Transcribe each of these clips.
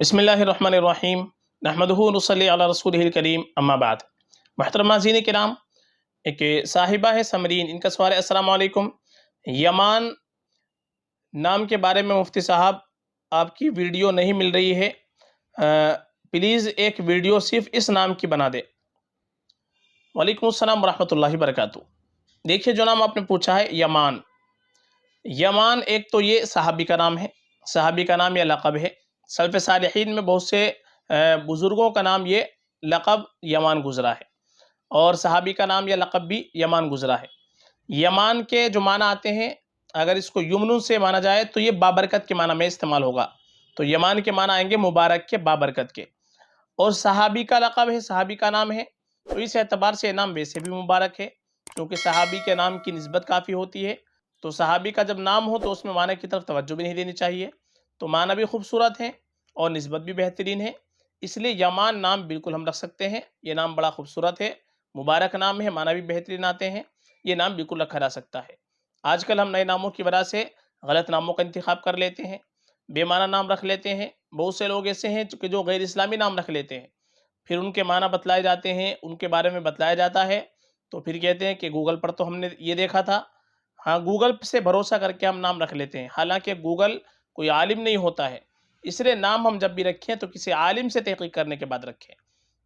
बिस्मिल्लाहिर्रहमानिर्रहीम नहमदुहु व नुसल्ली अला रसूलिहिल करीम अम्मा बाद। मुहतरम नाज़रीन किराम, एक साहिबा है समरीन, इनका सवाल है अस्सलामु अलैकुम, यमान नाम के बारे में मुफ्ती साहब आपकी वीडियो नहीं मिल रही है, प्लीज़ एक वीडियो सिर्फ इस नाम की बना दे। वालेकुम अस्सलाम वरहमतुल्लाहि वबरकातुहू। देखिए, जो नाम आपने पूछा है यमान, यमान एक तो ये सहाबी का नाम है, सहाबी का नाम या लक़ब है। सल्फ़ सालिहीन में बहुत से बुज़ुर्गों का नाम ये लक़ब यमान गुज़रा है, और सहाबी का नाम या लक़ब भी यमान गुज़रा है। यमान के जो माना आते हैं, अगर इसको युमनुन से माना जाए तो ये बाबरकत के माना में इस्तेमाल होगा, तो यमान के माना आएंगे मुबारक के, बाबरकत के। और सहाबी का लक़ब है, सहाबी का नाम है, तो इस एतबार से नाम वैसे भी मुबारक है, क्योंकि सहाबी के नाम की निस्बत काफ़ी होती है। तो सहाबी का जब नाम हो तो उसमें माना की तरफ तवज्जो भी नहीं देनी चाहिए, तो माना भी खूबसूरत है और निस्बत भी बेहतरीन है, इसलिए यमान नाम बिल्कुल हम रख सकते हैं। ये नाम बड़ा खूबसूरत है, मुबारक नाम है, माना भी बेहतरीन आते हैं, ये नाम बिल्कुल रखा जा सकता है। आजकल हम नए नामों की वजह से गलत नामों का इंतखाब कर लेते हैं, बेमाना नाम रख लेते हैं। बहुत से लोग ऐसे हैं कि जो गैर इस्लामी नाम रख लेते हैं, फिर उनके माना बतलाए जाते हैं, उनके बारे में बतलाया जाता है, तो फिर कहते हैं कि गूगल पर तो हमने ये देखा था। हाँ, गूगल से भरोसा करके हम नाम रख लेते हैं, हालांकि गूगल कोई आलिम नहीं होता है, इसलिए नाम हम जब भी रखें तो किसी आलिम से तहकीक करने के बाद रखें।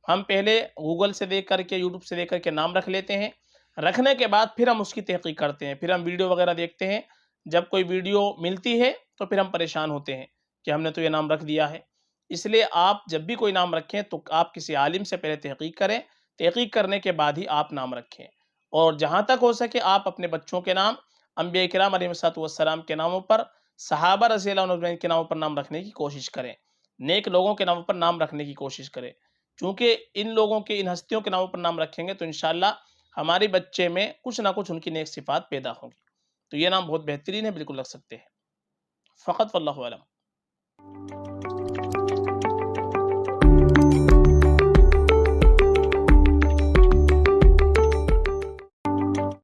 हम पहले गूगल से देख करके, यूट्यूब से देख करके नाम रख लेते हैं, रखने के बाद फिर हम उसकी तहकीक करते हैं, फिर हम वीडियो वगैरह देखते हैं। जब कोई वीडियो मिलती है तो फिर हम परेशान होते हैं कि हमने तो ये नाम रख दिया है। इसलिए आप जब भी कोई नाम रखें तो आप किसी आलिम से पहले तहकीक करें, तहकीक करने के बाद ही आप नाम रखें। और जहाँ तक हो सके आप अपने बच्चों के नाम अंबिया किराम अलैहिस्सलातु वस्सलाम के नामों पर, सहाबा रज़ियल्लाहु अन्हुम अजमईन के नामों पर नाम रखने की कोशिश करें, नेक लोगों के नामों पर नाम रखने की कोशिश करें, क्योंकि इन लोगों के, इन हस्तियों के नामों पर नाम रखेंगे तो इंशाअल्लाह हमारे बच्चे में कुछ ना कुछ उनकी नेक सिफ़ात पैदा होंगी। तो ये नाम बहुत बेहतरीन है, बिल्कुल रख सकते हैं। फ़क़त वल्लाहु अलम।